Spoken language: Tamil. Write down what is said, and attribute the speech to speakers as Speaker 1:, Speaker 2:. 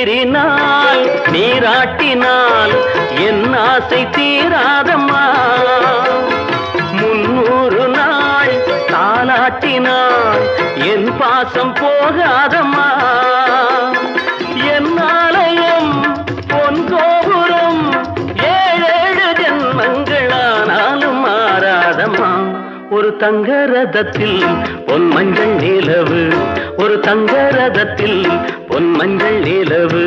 Speaker 1: மீறினால் நீராட்டினால் என் ஆசை தீராதம்மா 300 நாள் தாலாட்டினால் என் பாசம் போகாதம்மா என் ஆலயம் பொன் கோபுரம் 7 ஜென்மங்களானாலும் மாறாதம்மா ஒரு தங்க ரதத்தில் பொன் மஞ்சள் நிலவு ஒரு தங்க ரதத்தில் பொன் மஞ்சள் நிலவு